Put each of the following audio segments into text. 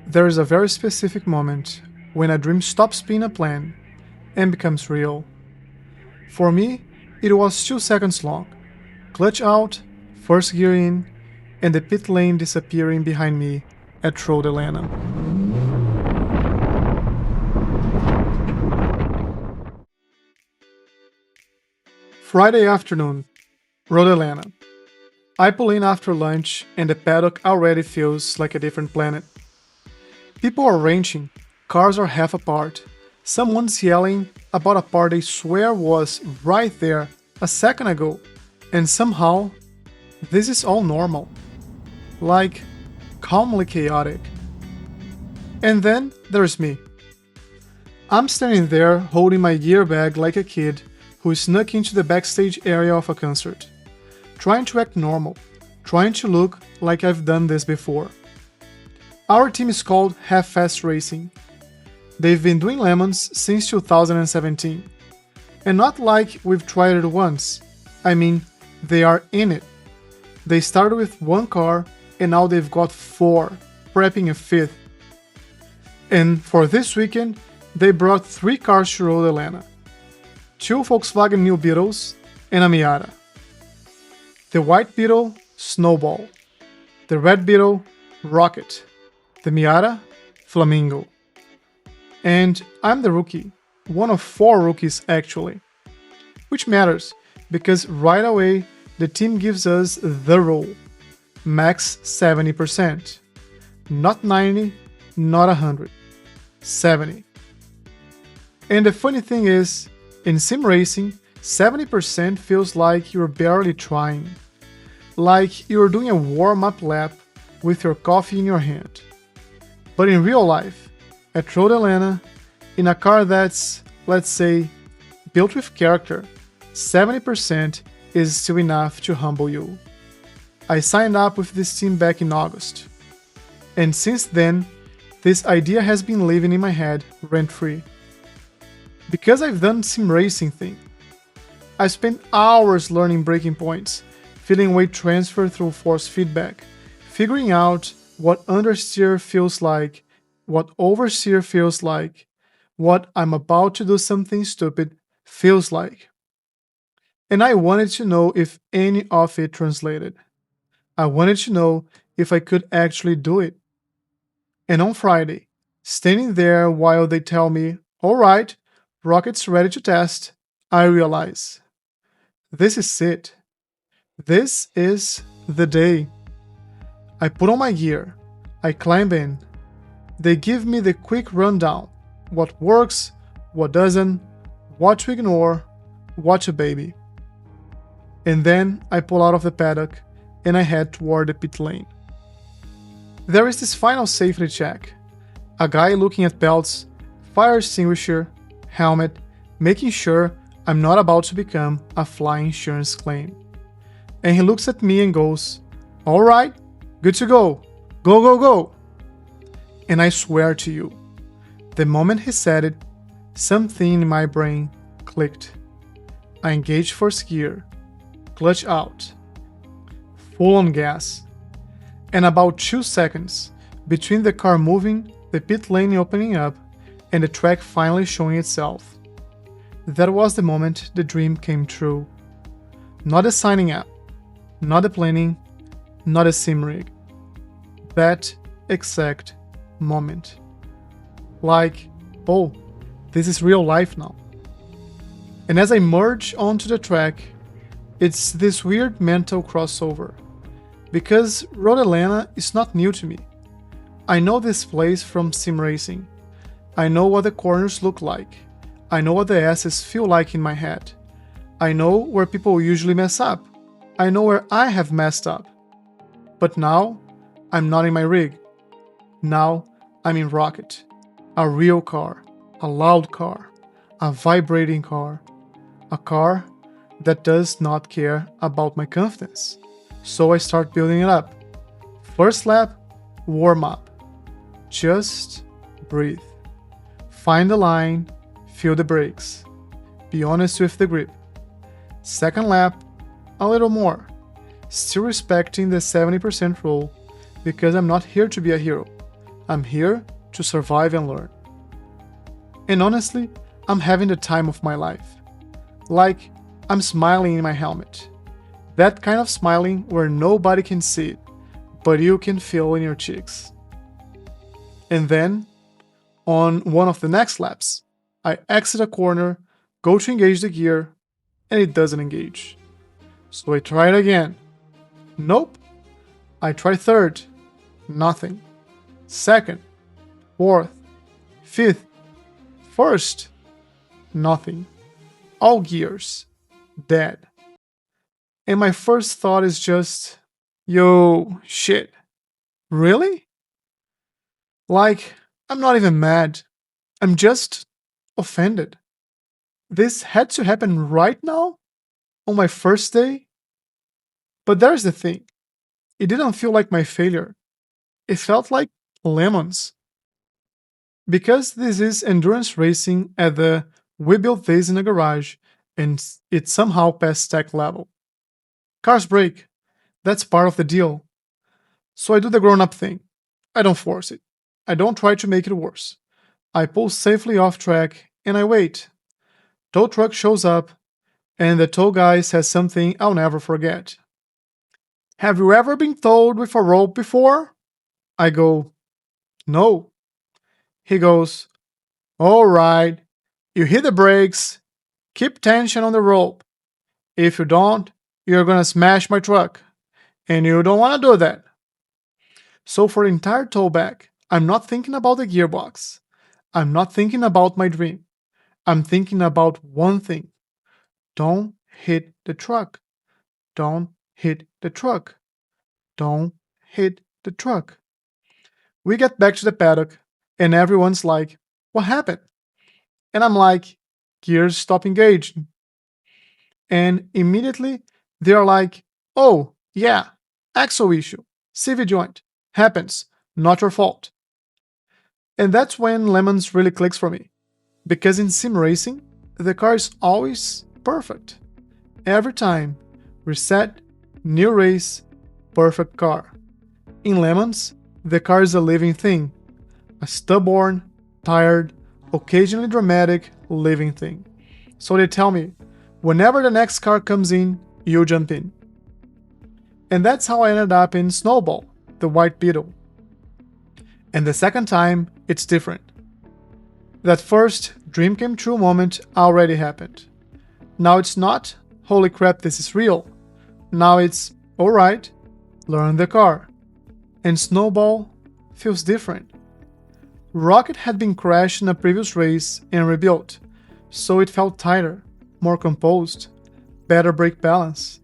There is a very specific moment when a dream stops being a plan and becomes real. For me, it was 2 seconds long. Clutch out, first gear in, and the pit lane disappearing behind me at Road Atlanta. Friday afternoon, Road Atlanta. I pull in after lunch and the paddock already feels like a different planet. People are ranching, cars are half apart, someone's yelling about a part they swear was right there a second ago, and somehow, this is all normal. Like, calmly chaotic. And then there's me. I'm standing there holding my gear bag like a kid who snuck into the backstage area of a concert, trying to act normal, trying to look like I've done this before. Our team is called Half-Fast Racing. They've been doing LeMons since 2017. And not like we've tried it once. I mean, they are in it. They started with 1 car and now they've got 4, prepping a 5th. And for this weekend, they brought 3 cars to Road Atlanta. 2 Volkswagen New Beetles and a Miata. The white Beetle, Snowball. The red Beetle, Rocket. The Miata, Flamingo. And I'm the rookie, one of 4 rookies actually. Which matters, because right away the team gives us the role. Max 70%. Not 90, not 100. 70. And the funny thing is, in sim racing, 70% feels like you're barely trying. Like you're doing a warm-up lap with your coffee in your hand. But in real life, at Road Atlanta, in a car that's, let's say, built with character, 70% is still enough to humble you. I signed up with this team back in August. And since then, this idea has been living in my head rent-free. Because I've done sim racing thing, I spent hours learning braking points, feeling weight transfer through force feedback, figuring out what understeer feels like, what oversteer feels like, what I'm about to do something stupid feels like. And I wanted to know if any of it translated. I wanted to know if I could actually do it. And on Friday, standing there while they tell me, alright, Rocket's ready to test, I realize, this is it. This is the day. I put on my gear, I climb in. They give me the quick rundown, what works, what doesn't, what to ignore, what to baby. And then I pull out of the paddock and I head toward the pit lane. There is this final safety check. A guy looking at belts, fire extinguisher, helmet, making sure I'm not about to become a flying insurance claim. And he looks at me and goes, alright, good to go, go, go, go. And I swear to you, the moment he said it, something in my brain clicked. I engaged first gear, clutch out, full on gas, and about 2 seconds between the car moving, the pit lane opening up, and the track finally showing itself. That was the moment the dream came true. Not the signing up, not the planning, not a sim rig. That exact moment. Like, oh, this is real life now. And as I merge onto the track, it's this weird mental crossover. Because Road Atlanta is not new to me. I know this place from sim racing. I know what the corners look like. I know what the S's feel like in my head. I know where people usually mess up. I know where I have messed up. But now, I'm not in my rig. Now, I'm in Rocket. A real car. A loud car. A vibrating car. A car that does not care about my confidence. So I start building it up. First lap, warm up. Just breathe. Find the line, feel the brakes. Be honest with the grip. Second lap, a little more. Still respecting the 70% rule, because I'm not here to be a hero. I'm here to survive and learn. And honestly, I'm having the time of my life. Like, I'm smiling in my helmet. That kind of smiling where nobody can see it, but you can feel in your cheeks. And then, on one of the next laps, I exit a corner, go to engage the gear, and it doesn't engage. So I try it again. Nope. I try third. Nothing. Second. Fourth. Fifth. First. Nothing. All gears. Dead. And my first thought is just, yo, shit. Really? Like, I'm not even mad. I'm just offended. This had to happen right now? On my first day? But there's the thing. It didn't feel like my failure. It felt like LeMons. Because this is endurance racing at the we built this in a garage and it somehow passed tech level. Cars break. That's part of the deal. So I do the grown-up thing. I don't force it. I don't try to make it worse. I pull safely off track and I wait. Tow truck shows up and the tow guy says something I'll never forget. Have you ever been towed with a rope before? I go, no. He goes, all right, you hit the brakes, keep tension on the rope. If you don't, you're gonna smash my truck, and you don't wanna do that. So for the entire towback, I'm not thinking about the gearbox. I'm not thinking about my dream. I'm thinking about one thing. Don't hit the truck. Don't hit the truck. Don't hit the truck. We get back to the paddock, and everyone's like, what happened? And I'm like, gears stop engaged. And immediately they're like, oh, yeah, axle issue, CV joint, happens, not your fault. And that's when LeMons really clicks for me. Because in sim racing, the car is always perfect. Every time, reset, new race, perfect car. In LeMons, the car is a living thing. A stubborn, tired, occasionally dramatic, living thing. So they tell me, whenever the next car comes in, you jump in. And that's how I ended up in Snowball, the white Beetle. And the second time, it's different. That first dream came true moment already happened. Now it's not, holy crap, this is real. Now it's, alright, learn the car. And Snowball feels different. Rocket had been crashed in a previous race and rebuilt, so it felt tighter, more composed, better brake balance.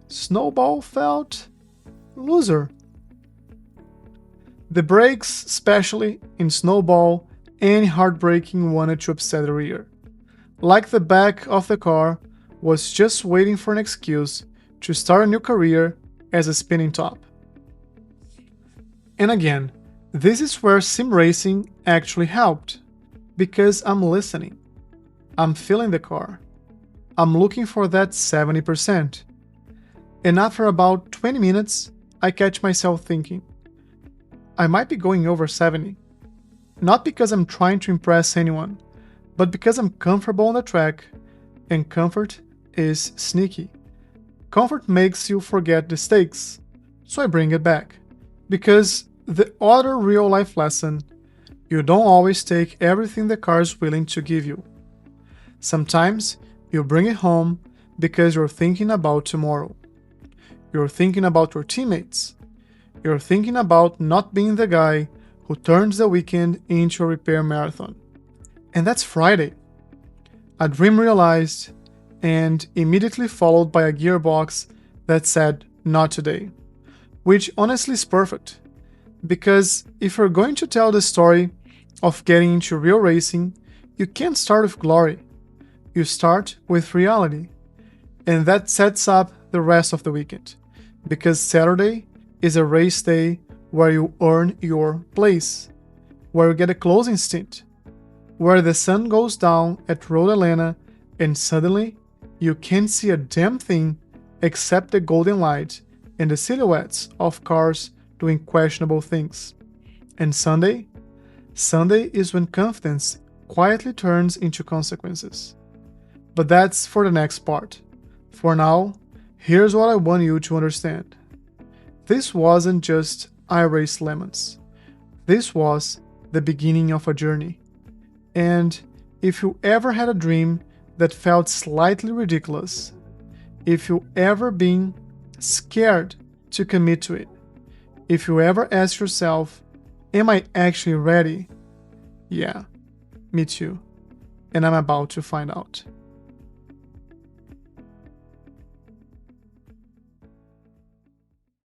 Snowball felt looser. The brakes, especially in Snowball, any hard braking wanted to upset the rear. Like the back of the car was just waiting for an excuse to start a new career as a spinning top. And again, this is where sim racing actually helped, because I'm listening. I'm feeling the car. I'm looking for that 70%. And after about 20 minutes, I catch myself thinking, I might be going over 70. Not because I'm trying to impress anyone, but because I'm comfortable on the track, and comfort is sneaky. Comfort makes you forget the stakes, so I bring it back. Because the other real-life lesson, you don't always take everything the car is willing to give you. Sometimes you bring it home because you're thinking about tomorrow. You're thinking about your teammates. You're thinking about not being the guy who turns the weekend into a repair marathon. And that's Friday. A dream realized, and immediately followed by a gearbox that said, not today. Which honestly is perfect. Because if you're going to tell the story of getting into real racing, you can't start with glory. You start with reality. And that sets up the rest of the weekend. Because Saturday is a race day where you earn your place, where you get a closing stint, where the sun goes down at Road Atlanta and suddenly you can't see a damn thing except the golden light and the silhouettes of cars doing questionable things. And Sunday? Sunday is when confidence quietly turns into consequences. But that's for the next part. For now, here's what I want you to understand. This wasn't just I raced lemons. This was the beginning of a journey. And if you ever had a dream that felt slightly ridiculous, if you ever been scared to commit to it, if you ever asked yourself, am I actually ready? Yeah, me too. And I'm about to find out.